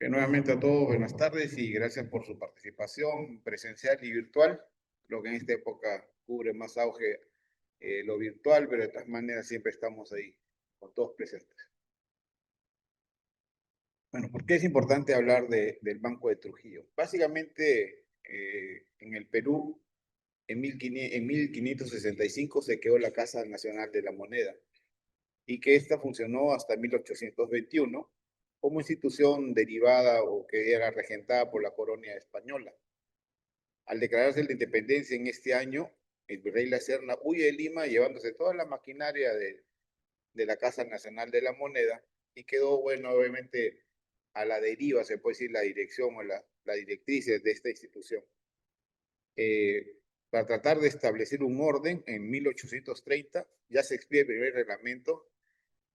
Nuevamente a todos, buenas tardes y gracias por su participación presencial y virtual. Lo que en esta época cubre más auge lo virtual, pero de todas maneras siempre estamos ahí con todos presentes. Bueno, ¿por qué es importante hablar del Banco de Trujillo? Básicamente, en el Perú, en 1565 se creó la Casa Nacional de la Moneda y que esta funcionó hasta 1821 como institución derivada o que era regentada por la corona española. Al declararse la independencia en este año, el virrey La Serna huye de Lima llevándose toda la maquinaria de la Casa Nacional de la Moneda y quedó, bueno, obviamente a la deriva, se puede decir, la dirección o la directriz de esta institución. Para tratar de establecer un orden, en 1830 ya se expide el primer reglamento,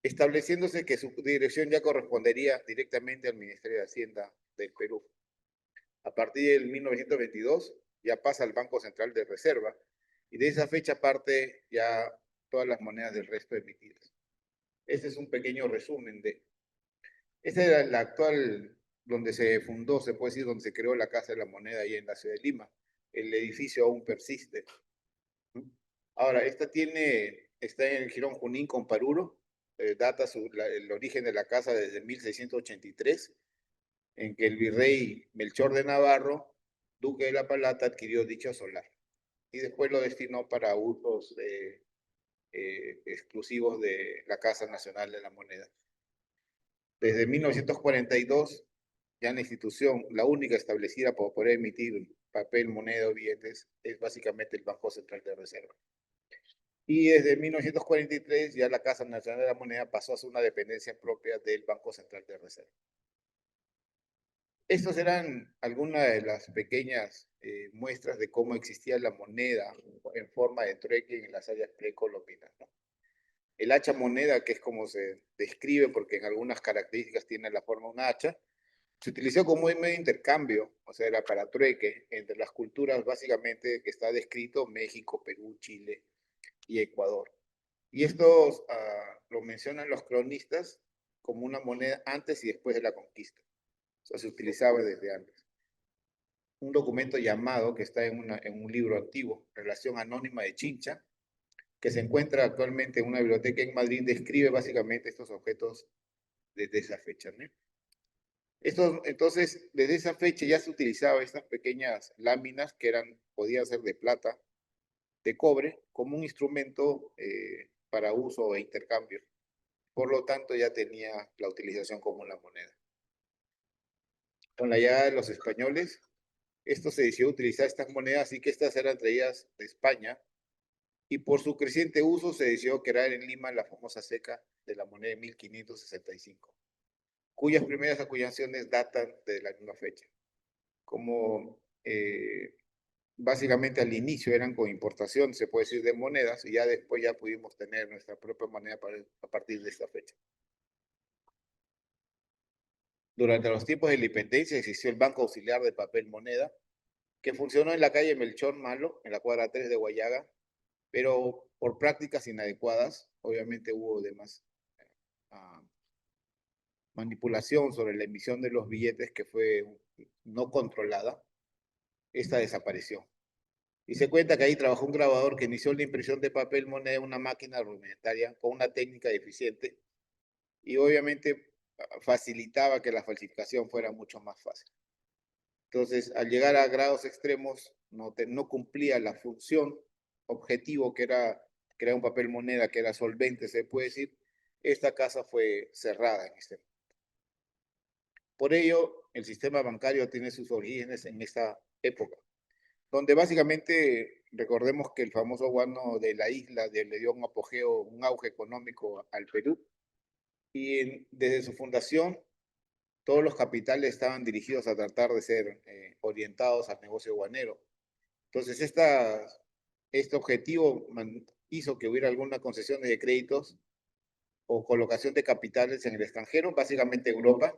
estableciéndose que su dirección ya correspondería directamente al Ministerio de Hacienda del Perú. A partir del 1922 ya pasa al Banco Central de Reserva y de esa fecha parte ya todas las monedas del resto emitidas. Este es un pequeño resumen de... Esta era la actual, donde se fundó, se puede decir, donde se creó la Casa de la Moneda ahí en la ciudad de Lima. El edificio aún persiste. Ahora, está en el Jirón Junín con Paruro, data el origen de la casa desde 1683, en que el virrey Melchor de Navarro, duque de La Palata, adquirió dicho solar y después lo destinó para usos exclusivos de la Casa Nacional de la Moneda. Desde 1942, ya la institución, la única establecida para poder emitir papel, moneda o billetes, es básicamente el Banco Central de Reserva. Y desde 1943 ya la Casa Nacional de la Moneda pasó a ser una dependencia propia del Banco Central de Reserva. Estas eran algunas de las pequeñas muestras de cómo existía la moneda en forma de trueque en las áreas precolombinas, ¿no? El hacha moneda, que es como se describe porque en algunas características tiene la forma de un hacha, se utilizó como un medio de intercambio, o sea, era para trueque entre las culturas básicamente que está descrito México, Perú, Chile y Ecuador. Y esto lo mencionan los cronistas como una moneda antes y después de la conquista. O sea, se utilizaba desde antes. Un documento llamado, que está en un libro antiguo, Relación Anónima de Chincha, que se encuentra actualmente en una biblioteca en Madrid, describe básicamente estos objetos desde esa fecha, ¿no? Entonces, desde esa fecha ya se utilizaba estas pequeñas láminas que podían ser de plata, de cobre, como un instrumento para uso e intercambio. Por lo tanto, ya tenía la utilización como la moneda. Con la llegada de los españoles, esto se decidió utilizar estas monedas, así que estas eran traídas de España, y por su creciente uso se decidió crear en Lima la famosa ceca de la moneda de 1565, cuyas primeras acuñaciones datan de la misma fecha. Como básicamente al inicio eran con importación, se puede decir, de monedas, y ya después ya pudimos tener nuestra propia moneda a partir de esta fecha. Durante los tiempos de la independencia existió el Banco Auxiliar de Papel Moneda, que funcionó en la calle Melchor Malo, en la cuadra 3 de Guayaga, pero por prácticas inadecuadas, obviamente hubo demás manipulación sobre la emisión de los billetes que fue no controlada, esta desapareció. Y se cuenta que ahí trabajó un grabador que inició la impresión de papel moneda en una máquina rudimentaria con una técnica deficiente y obviamente facilitaba que la falsificación fuera mucho más fácil. Entonces, al llegar a grados extremos, no cumplía la función objetivo que era crear un papel moneda que era solvente, se puede decir. Esta casa fue cerrada en este momento. Por ello, el sistema bancario tiene sus orígenes en esta época, donde básicamente recordemos que el famoso guano de la isla le dio un apogeo, un auge económico al Perú, y desde su fundación todos los capitales estaban dirigidos a tratar de ser orientados al negocio guanero. Entonces, este objetivo hizo que hubiera algunas concesiones de créditos o colocación de capitales en el extranjero, básicamente Europa,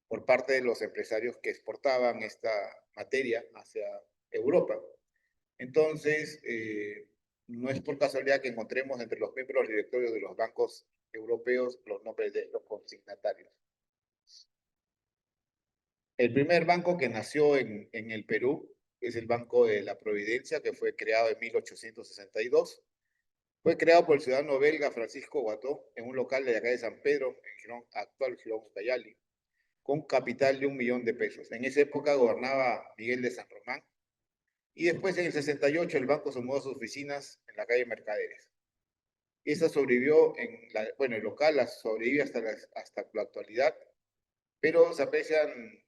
por parte de los empresarios que exportaban esta materia hacia Europa. Entonces, no es por casualidad que encontremos entre los miembros directorios de los bancos europeos los nombres de los consignatarios. El primer banco que nació en el Perú es el Banco de la Providencia, que fue creado en 1862. Fue creado por el ciudadano belga Francisco Guató en un local de la calle San Pedro, en Girón, actual Girón Ucayali, con capital de 1 millón de pesos. En esa época gobernaba Miguel de San Román y después en el 68 el banco se mudó a sus oficinas en la calle Mercaderes. Esa sobrevivió bueno, el local sobrevive hasta la actualidad, pero se aprecian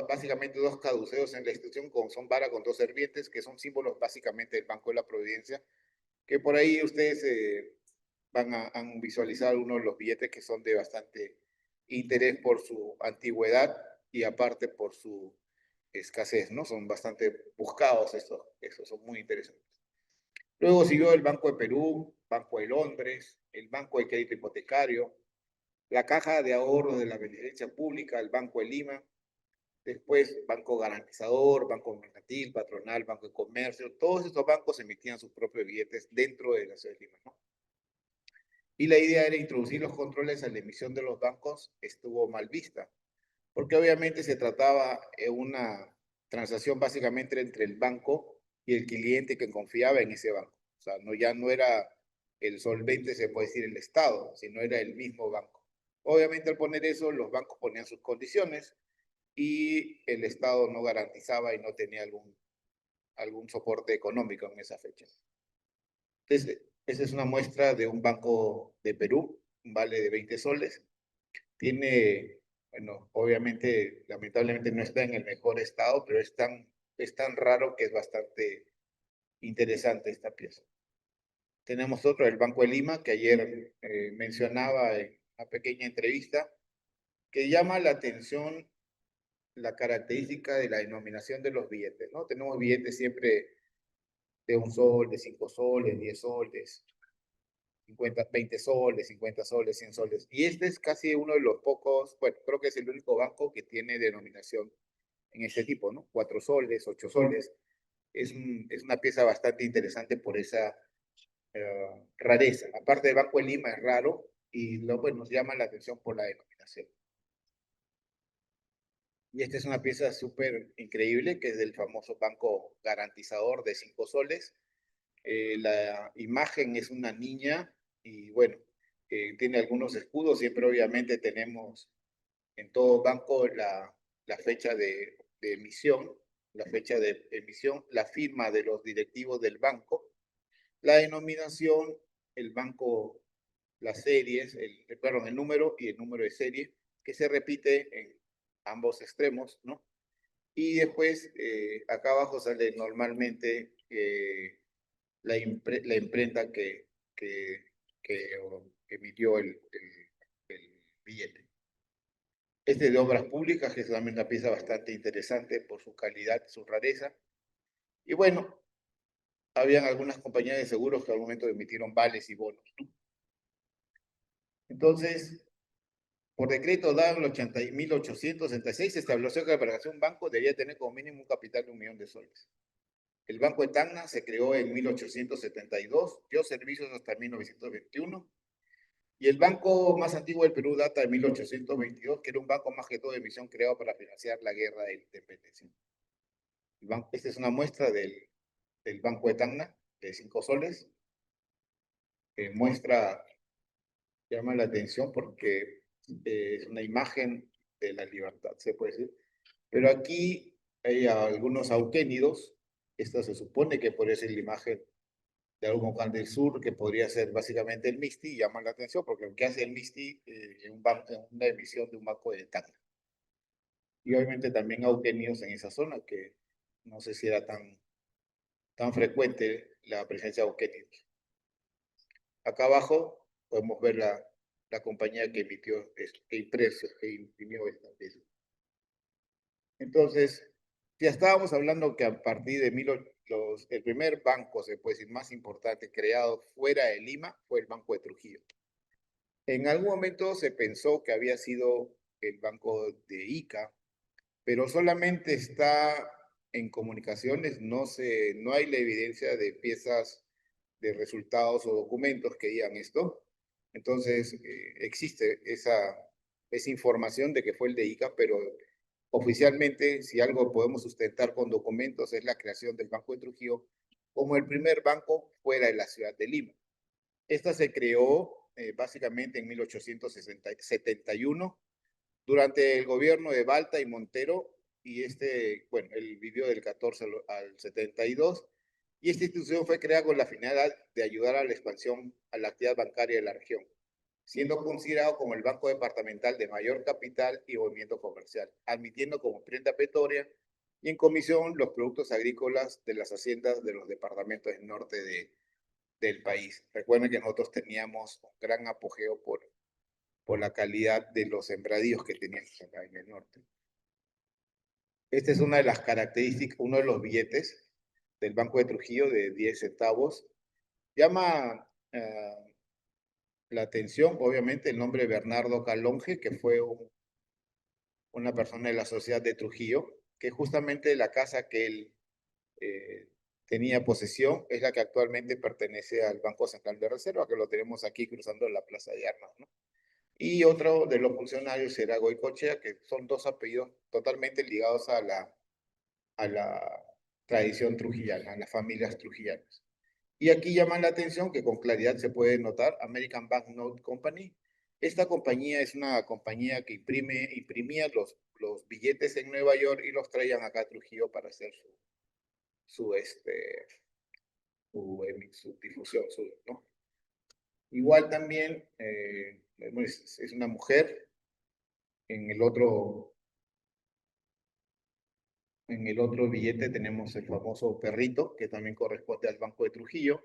básicamente dos caduceos en la institución, con son vara con dos servientes, que son símbolos básicamente del Banco de la Providencia, que por ahí ustedes han visualizado algunos de los billetes que son de bastante interés por su antigüedad y aparte por su escasez, ¿no? Son bastante buscados estos son muy interesantes. Luego siguió el Banco de Perú, Banco de Londres, el Banco de Crédito Hipotecario, la Caja de Ahorros de la Beneficencia Pública, el Banco de Lima, después Banco Garantizador, Banco Mercantil, Patronal, Banco de Comercio. Todos estos bancos emitían sus propios billetes dentro de la ciudad de Lima, ¿no? Y la idea era introducir los controles a la emisión de los bancos. Estuvo mal vista, porque obviamente se trataba de una transacción básicamente entre el banco y el cliente que confiaba en ese banco. O sea, ya no era el solvente, se puede decir, el Estado, sino era el mismo banco. Obviamente al poner eso, los bancos ponían sus condiciones y el Estado no garantizaba y no tenía algún soporte económico en esa fecha. Entonces, esa es una muestra de un banco de Perú, un vale de 20 soles. Tiene, bueno, obviamente, lamentablemente no está en el mejor estado, pero es tan raro que es bastante interesante esta pieza. Tenemos otro, el Banco de Lima, que ayer mencionaba en una pequeña entrevista, que llama la atención la característica de la denominación de los billetes, ¿no? Tenemos billetes siempre de 1 sol, de 5 soles, 10 soles, 20 soles, 50 soles, 100 soles. Y este es casi uno de los pocos, bueno, creo que es el único banco que tiene denominación en este tipo, ¿no? 4 soles, 8 soles. Es una pieza bastante interesante por esa rareza. Aparte del Banco de Lima es raro y luego nos llama la atención por la denominación. Y esta es una pieza súper increíble, que es del famoso banco garantizador de 5 soles. La imagen es una niña y bueno, tiene algunos escudos. Siempre obviamente tenemos en todo banco la fecha de emisión, la firma de los directivos del banco, la denominación, el banco, las series, el número y el número de serie, que se repite en ambos extremos, ¿no? Y después, acá abajo sale normalmente la imprenta que emitió el billete. Este es de Obras Públicas, que es también una pieza bastante interesante por su calidad, su rareza. Y bueno, habían algunas compañías de seguros que al momento emitieron vales y bonos, ¿no? Entonces, por decreto dado en el 1866, se estableció que para que un banco debía tener como mínimo un capital de 1 millón de soles. El Banco de Tacna se creó en 1872, dio servicios hasta 1921, y el banco más antiguo del Perú data de 1822, que era un banco más que todo de emisión creado para financiar la guerra de independencia. Esta es una muestra del Banco de Tacna, de 5 soles. Llama la atención porque es una imagen de la libertad, se puede decir. Pero aquí hay algunos auquénidos. Esta se supone que podría ser la imagen de algún volcán del sur, que podría ser básicamente el MISTI, y llama la atención porque lo que hace el MISTI en una emisión de un banco de Tacna. Y obviamente también auquénidos en esa zona, que no sé si era tan frecuente la presencia de auquénidos. Acá abajo podemos ver la compañía que emitió, que imprimió esta pieza. Entonces, ya estábamos hablando que a partir de el primer banco, se puede decir, más importante creado fuera de Lima fue el Banco de Trujillo. En algún momento se pensó que había sido el Banco de Ica, pero solamente está en comunicaciones, no hay la evidencia de piezas de resultados o documentos que digan esto. Entonces, existe esa información de que fue el de Ica, pero Oficialmente, si algo podemos sustentar con documentos, es la creación del Banco de Trujillo como el primer banco fuera de la ciudad de Lima. Esta se creó básicamente en 1871 durante el gobierno de Balta y Montero, y bueno, él vivió del 14 al 72, y esta institución fue creada con la finalidad de ayudar a la expansión a la actividad bancaria de la región, siendo considerado como el banco departamental de mayor capital y movimiento comercial, admitiendo como prenda petoria y en comisión los productos agrícolas de las haciendas de los departamentos del norte del país. Recuerden que nosotros teníamos un gran apogeo por la calidad de los sembradíos que teníamos acá en el norte. Esta es una de las características, uno de los billetes del Banco de Trujillo de 10 centavos. Llama la atención, obviamente, el nombre Bernardo Calonge, que fue una persona de la sociedad de Trujillo, que justamente la casa que él tenía posesión es la que actualmente pertenece al Banco Central de Reserva, que lo tenemos aquí cruzando la Plaza de Armas, ¿no? Y otro de los funcionarios era Goicochea, que son dos apellidos totalmente ligados a la tradición trujillana, a las familias trujillanas. Y aquí llama la atención que con claridad se puede notar American Banknote Company. Esta compañía es una compañía que imprimía los billetes en Nueva York y los traían acá a Trujillo para hacer su, su difusión, ¿no? Igual también es una mujer. En el otro billete tenemos el famoso perrito, que también corresponde al Banco de Trujillo.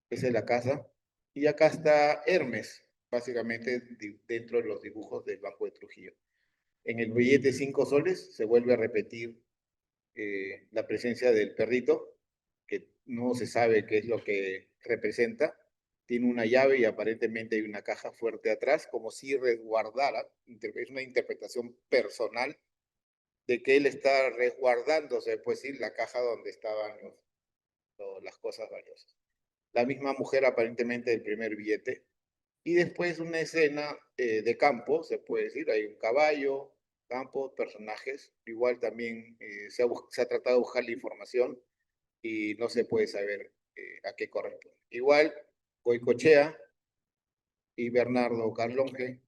Esa es la casa. Y acá está Hermes, básicamente dentro de los dibujos del Banco de Trujillo. En el billete 5 soles se vuelve a repetir la presencia del perrito, que no se sabe qué es lo que representa. Tiene una llave y aparentemente hay una caja fuerte atrás, como si resguardara, es una interpretación personal de que él está resguardándose, pues sí, la caja donde estaban las cosas valiosas. La misma mujer aparentemente del primer billete. Y después una escena de campo, se puede decir, hay un caballo, campo, personajes. Igual también se ha tratado de buscar la información y no se puede saber a qué corresponde. Igual, Goicochea y Bernardo Carlonge,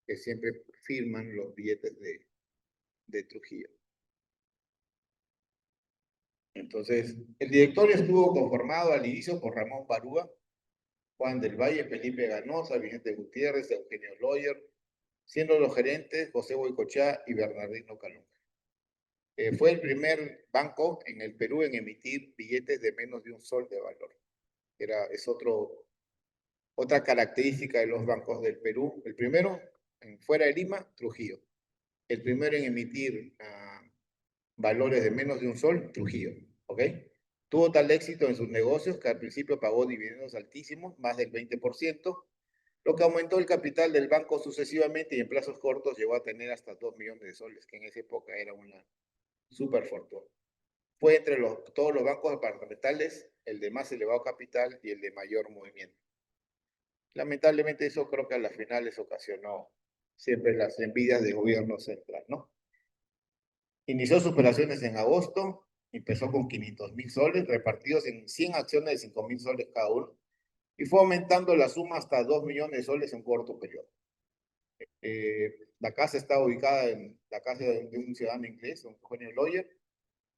que siempre firman los billetes de Trujillo. Entonces, el directorio estuvo conformado al inicio por Ramón Barúa, Juan del Valle, Felipe Ganosa, Vicente Gutiérrez, Eugenio Loyer, siendo los gerentes José Boicochea y Bernardino Calonge. Fue el primer banco en el Perú en emitir billetes de menos de $1 de valor. Es otra característica de los bancos del Perú. El primero, fuera de Lima, Trujillo. El primero en emitir valores de menos de $1, Trujillo. ¿Ok? Tuvo tal éxito en sus negocios que al principio pagó dividendos altísimos, más del 20%, lo que aumentó el capital del banco sucesivamente y en plazos cortos llegó a tener hasta 2 millones de soles, que en esa época era una super fortuna. Fue entre todos los bancos departamentales el de más elevado capital y el de mayor movimiento. Lamentablemente eso creo que a las finales ocasionó siempre las envidias del gobierno central, ¿no? Inició sus operaciones en agosto, empezó con 500.000 soles repartidos en 100 acciones de 5.000 soles cada uno y fue aumentando la suma hasta 2 millones de soles en corto periodo. La casa está ubicada en la casa de un ciudadano inglés, don Eugenio Loyer,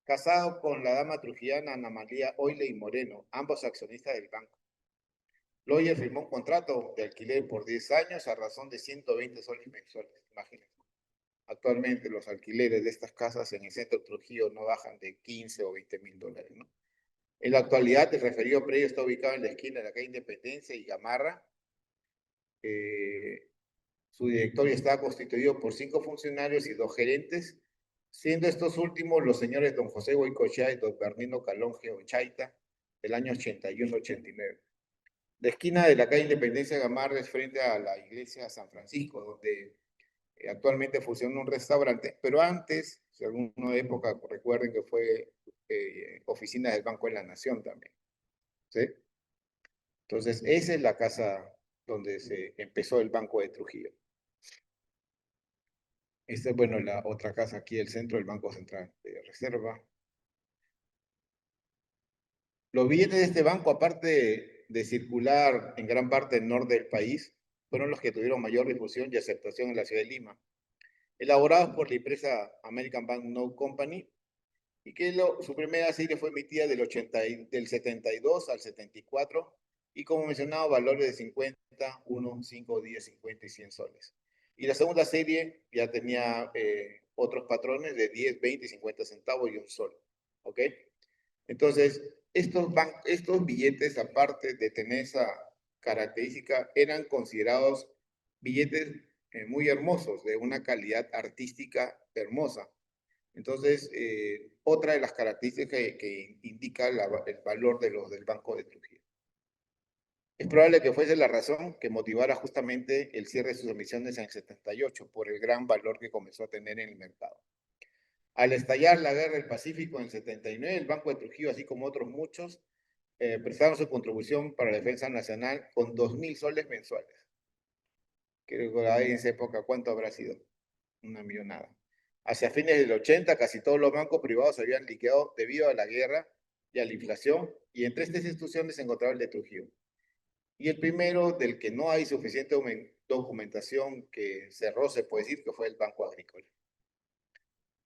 casado con la dama trujillana Ana María Oile y Moreno, ambos accionistas del banco. Loyer firmó un contrato de alquiler por 10 años a razón de 120 soles mensuales, imagínense. Actualmente los alquileres de estas casas en el centro de Trujillo no bajan de 15 o 20 mil dólares, ¿no? En la actualidad, el referido predio está ubicado en la esquina de la calle Independencia y Gamarra. Su directorio está constituido por 5 funcionarios y 2 gerentes, siendo estos últimos los señores don José Goicochea y don Bernardo Calonge Ochaita, del año 81-89. La esquina de la calle Independencia de Gamarra es frente a la iglesia San Francisco, donde actualmente funciona un restaurante, pero antes, si alguna época recuerden que fue oficina del Banco de la Nación también. ¿Sí? Entonces, esa es la casa donde se empezó el Banco de Trujillo. Esta es, bueno, la otra casa aquí del centro del Banco Central de Reserva. Los billetes de este banco, aparte de circular en gran parte del norte del país, fueron los que tuvieron mayor difusión y aceptación en la ciudad de Lima, elaborados por la empresa American Bank No Company, y que su primera serie fue emitida del 72 al 74, y como mencionado, valores de 50, 1, 5, 10, 50 y 100 soles. Y la segunda serie ya tenía otros patrones de 10, 20 y 50 centavos y un sol. ¿Ok? Entonces, estos billetes, aparte de tener esa característica, eran considerados billetes muy hermosos, de una calidad artística hermosa. Entonces, otra de las características que indica el valor de los del Banco de Trujillo. Es probable que fuese la razón que motivara justamente el cierre de sus emisiones en el 78 por el gran valor que comenzó a tener en el mercado. Al estallar la guerra del Pacífico en el 79, el Banco de Trujillo, así como otros muchos, prestaron su contribución para la defensa nacional con 2.000 soles mensuales. Creo que en esa época, ¿cuánto habrá sido? Una millonada. Hacia fines del 80, casi todos los bancos privados se habían liquidado debido a la guerra y a la inflación, y entre estas instituciones se encontraba el de Trujillo. Y el primero del que no hay suficiente documentación que cerró, se puede decir que fue el Banco Agrícola.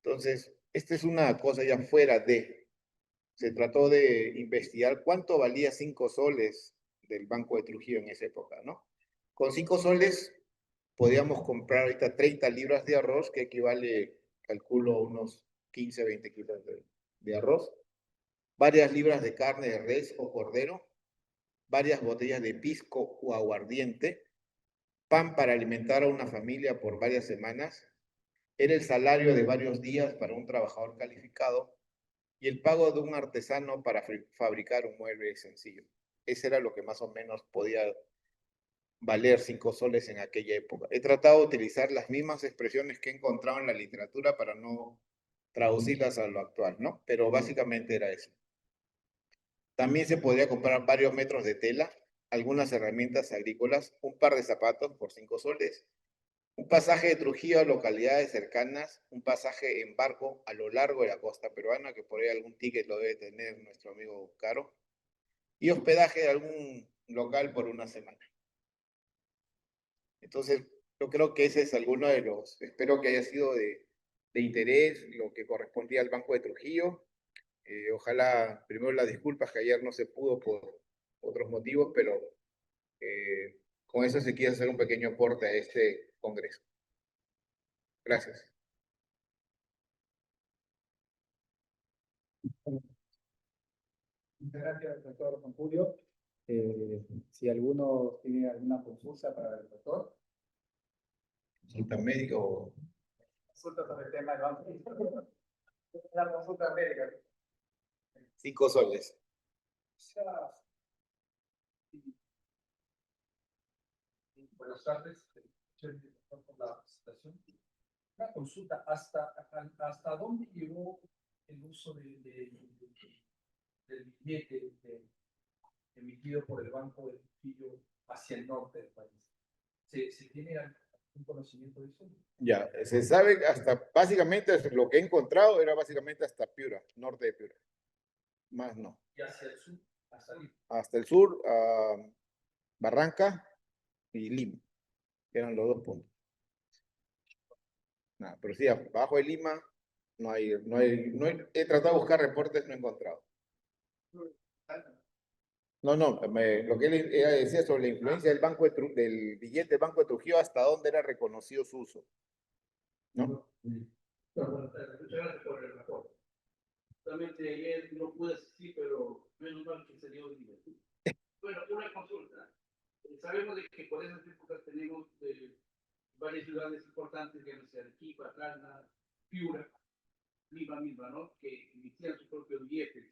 Entonces, esta es una cosa ya fuera de. Se trató de investigar cuánto valía 5 soles del Banco de Trujillo en esa época, ¿no? Con 5 soles podíamos comprar ahorita 30 libras de arroz, que equivale, calculo, a unos 15, 20 kilos de arroz, varias libras de carne de res o cordero, varias botellas de pisco o aguardiente, pan para alimentar a una familia por varias semanas, era el salario de varios días para un trabajador calificado y el pago de un artesano para fabricar un mueble sencillo. Ese era lo que más o menos podía valer 5 soles en aquella época. He tratado de utilizar las mismas expresiones que he encontrado en la literatura para no traducirlas a lo actual, ¿no? Pero básicamente era eso. También se podía comprar varios metros de tela, algunas herramientas agrícolas, un par de zapatos por 5 soles, un pasaje de Trujillo a localidades cercanas, un pasaje en barco a lo largo de la costa peruana, que por ahí algún ticket lo debe tener nuestro amigo Caro, y hospedaje de algún local por una semana. Entonces, yo creo que ese es alguno de los, espero que haya sido de interés, lo que correspondía al Banco de Trujillo. Ojalá, primero las disculpas que ayer no se pudo por otros motivos, pero con eso se quiere hacer un pequeño aporte a este congreso. Gracias. Muchas gracias, doctor Juan Julio. Si alguno tiene alguna consulta para el doctor. Consulta médica o... Consulta sobre el tema del banco. Una consulta médica. 5 soles. Buenas tardes. Por la presentación. Una consulta. ¿Hasta dónde llegó el uso del billete emitido por el Banco de Trujillo hacia el norte del país? ¿Se tiene algún conocimiento de eso? Ya, se sabe hasta, básicamente, lo que he encontrado era básicamente hasta Piura, norte de Piura. Más no. Y hacia el sur, hasta el sur, Barranca y Lima. Eran los 2 puntos. Nada, pero sí, abajo de Lima no he tratado de buscar reportes, no he encontrado. No, lo que él decía sobre la influencia del del billete del Banco de Trujillo, hasta dónde era reconocido su uso. ¿No? Muchas gracias por el reporte. Solamente ayer no pude asistir, pero menos mal que se dio el día. Bueno, una consulta. Sabemos de que por esas épocas tenemos varias ciudades importantes, ya no sea Arequipa, Tacna, Piura, Lima misma, ¿no? Que emitían sus propios billetes.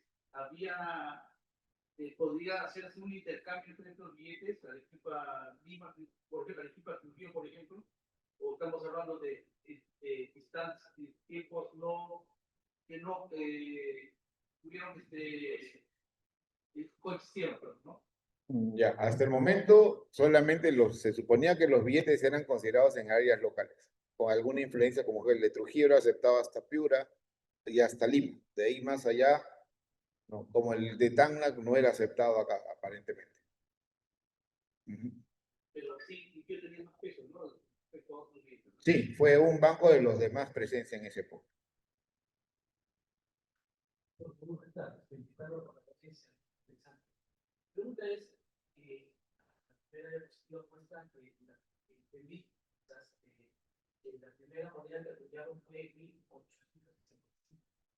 Podría hacerse un intercambio entre estos billetes, Arequipa, Lima, por ejemplo, Arequipa, Trujillo, por ejemplo, o estamos hablando de tiempos que no tuvieron coexistieron, ¿no? Ya, hasta el momento solamente se suponía que los billetes eran considerados en áreas locales. con alguna influencia, como que el de Trujillo era aceptado hasta Piura y hasta Lima. De ahí más allá, no, como el de Tacna no era aceptado acá, aparentemente. Ujú. Pero sí, yo tenía más peso, ¿no? Respecto a otros billetes. Sí, fue un banco de los de más presencia en esa época. ¿Cómo está? Felicitarlo por la paciencia. Interesante. La pregunta es, la primera diapositiva muestra que entendí, la primera moneda que acuñaron fue en 1865,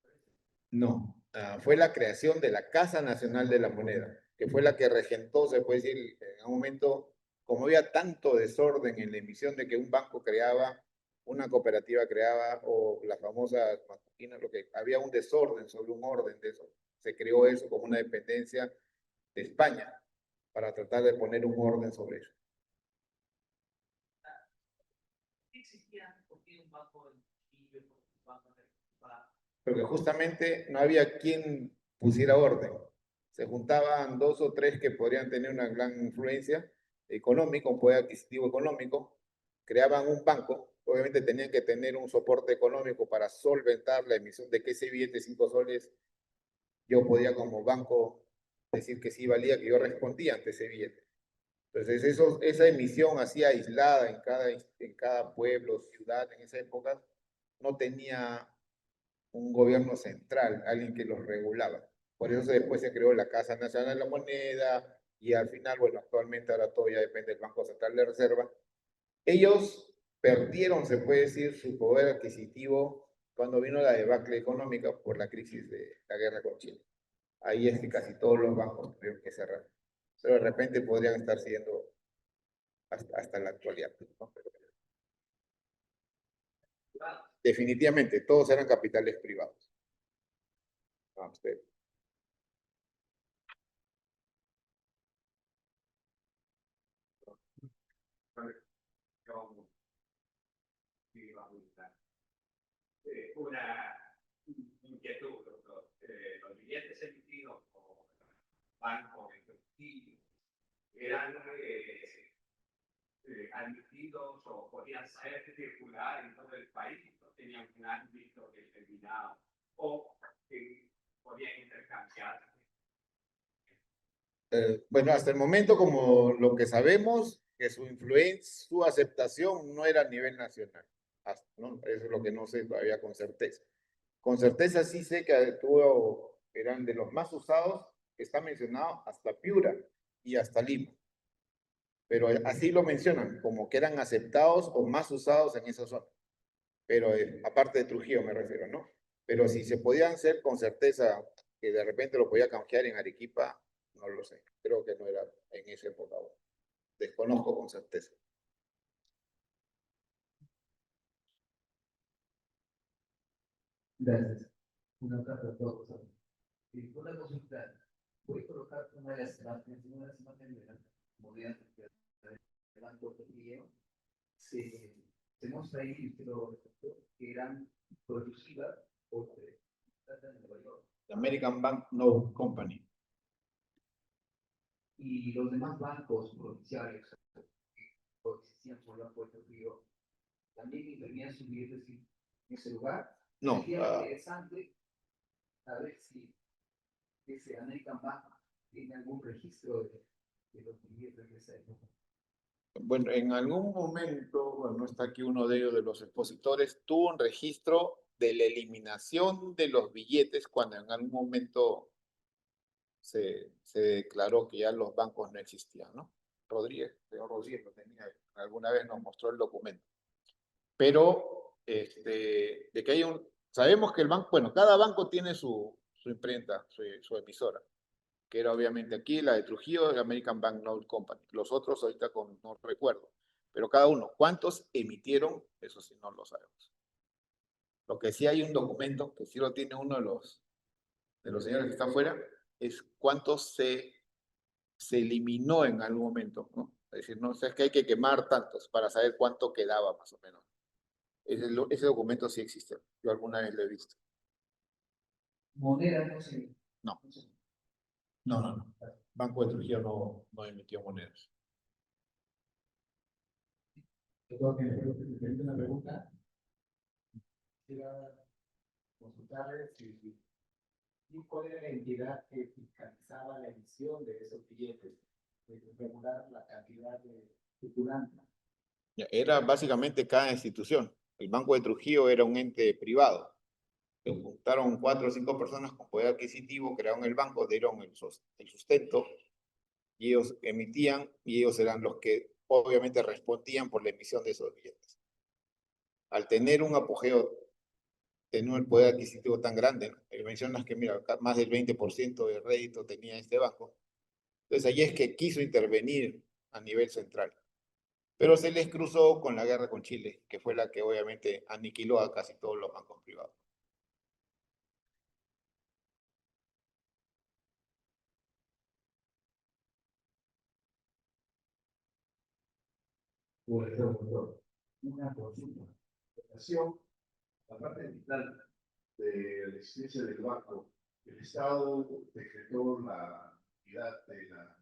parece. No, fue la creación de la Casa Nacional de la Moneda, que fue la que regentó, se puede decir, en un momento, como había tanto desorden en la emisión de que un banco creaba, una cooperativa creaba, o las famosas matuquinas, lo que había un desorden sobre un orden de eso. Se creó eso como una dependencia de España para tratar de poner un orden sobre eso. ¿Qué existía? ¿Por qué un banco en Chile? ¿Por qué un banco en Arequipa? Porque justamente no había quien pusiera orden. Se juntaban dos o tres que podrían tener una gran influencia económica, un poder adquisitivo económico, creaban un banco, obviamente tenían que tener un soporte económico para solventar la emisión de que ese billete de 5 soles, yo podía como banco decir que sí valía, que yo respondía ante ese billete. Entonces, esa emisión así aislada en cada pueblo, ciudad, en esa época, no tenía un gobierno central, alguien que los regulaba. Por eso después se creó la Casa Nacional de la Moneda y al final, bueno, actualmente ahora todo ya depende del Banco Central de Reserva. Ellos perdieron, se puede decir, su poder adquisitivo cuando vino la debacle económica por la crisis de la guerra con Chile. Ahí es que casi todos los bancos tuvieron que cerrar. Pero de repente podrían estar siendo hasta la actualidad, ¿no? Pero definitivamente, todos eran capitales privados. No, usted. Una inquietud, doctor. Los billetes emitidos por bancos de Trujillo eran admitidos o podían ser circular en todo el país, no tenían un ámbito determinado o podían intercambiarse. Bueno, hasta el momento, como lo que sabemos, que su influencia, su aceptación no era a nivel nacional. ¿No? Eso es lo que no sé todavía con certeza. Con certeza sí sé que eran de los más usados, está mencionado hasta Piura y hasta Lima. Pero así lo mencionan, como que eran aceptados o más usados en esa zona. Pero aparte de Trujillo me refiero, ¿no? Pero si se podían hacer con certeza que de repente lo podía canjear en Arequipa, no lo sé. Creo que no era en esa época. Desconozco con certeza. Gracias. Una otra pregunta. Una consulta. Voy a colocar una de las imágenes de la moneda del Banco de Trujillo. Se muestra ahí, pero que eran producidas por en Nueva York. American Bank No Company. Y los demás bancos provinciales que existían por el Banco de Trujillo también imprimían sus billetes en ese lugar. No. Sería interesante saber si ese American Bank tiene algún registro de los billetes de esa época. Bueno, en algún momento, bueno, está aquí uno de ellos, de los expositores, tuvo un registro de la eliminación de los billetes cuando en algún momento se declaró que ya los bancos no existían, ¿no? Señor Rodríguez lo tenía, alguna vez nos mostró el documento. Pero, de que hay sabemos que el banco, bueno, cada banco tiene su imprenta, su emisora, que era obviamente aquí, la de Trujillo, la American Bank Note Company. Los otros ahorita no recuerdo, pero cada uno, ¿cuántos emitieron? Eso sí no lo sabemos. Lo que sí hay un documento, que sí lo tiene uno de los señores que está afuera, es cuántos se eliminó en algún momento, ¿no? Es decir, no, o sea, es que hay que quemar tantos para saber cuánto quedaba más o menos. Ese documento sí existe, yo alguna vez lo he visto. Moneda no sé. No. No. Banco de Trujillo no emitió monedas. Doctor, que me permite una pregunta. Quisiera consultarle cuál era la entidad que fiscalizaba la emisión de esos billetes, de regular la cantidad de circulante. Era básicamente cada institución. El Banco de Trujillo era un ente privado. Se juntaron 4 o 5 personas con poder adquisitivo, crearon el banco, dieron el sustento y ellos emitían y ellos eran los que obviamente respondían por la emisión de esos billetes. Al tener un apogeo, tener el poder adquisitivo tan grande, ¿no? Mencionas que mira, más del 20% de rédito tenía este banco. Entonces allí es que quiso intervenir a nivel central. Pero se les cruzó con la guerra con Chile, que fue la que obviamente aniquiló a casi todos los bancos privados. Pues, doctor, una consulta. En relación a la parte vital de la existencia del banco, el Estado decretó la unidad de la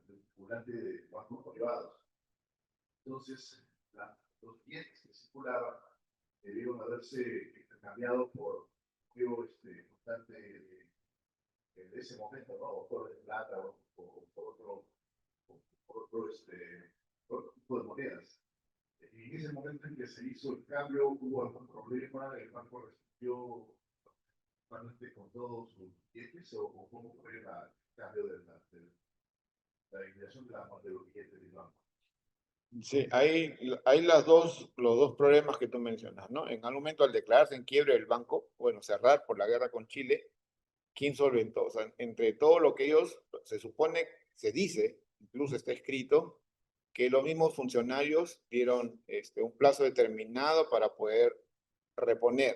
circulante de bancos privados. Entonces, los billetes que circulaban debieron haberse intercambiado por constante de ese momento, ¿no? O por de plata o por otro tipo de monedas. En ese momento en que se hizo el cambio, hubo algún problema, el banco recibió con todos sus billetes o cómo fue el cambio de la eliminación de los billetes del banco. Sí, hay los dos problemas que tú mencionas, ¿no? En algún momento al declararse en quiebre el banco, bueno, cerrar por la guerra con Chile, ¿quién solventó? O sea, entre todo lo que ellos, se supone, se dice, incluso está escrito, que los mismos funcionarios dieron un plazo determinado para poder reponer,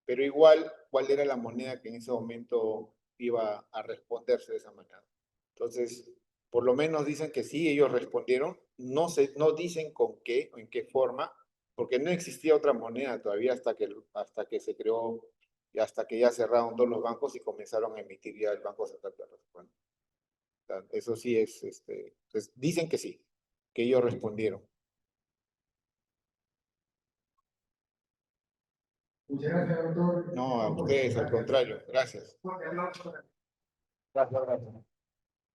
pero igual, ¿cuál era la moneda que en ese momento iba a responderse de esa manera? Entonces, por lo menos dicen que sí, ellos respondieron, no dicen con qué o en qué forma, porque no existía otra moneda todavía hasta que se creó y hasta que ya cerraron todos los bancos y comenzaron a emitir ya el Banco Central de Reserva. Eso sí es, pues dicen que sí, que ellos respondieron. Muchas gracias, doctor. No, a ustedes, al contrario, gracias. Gracias, gracias.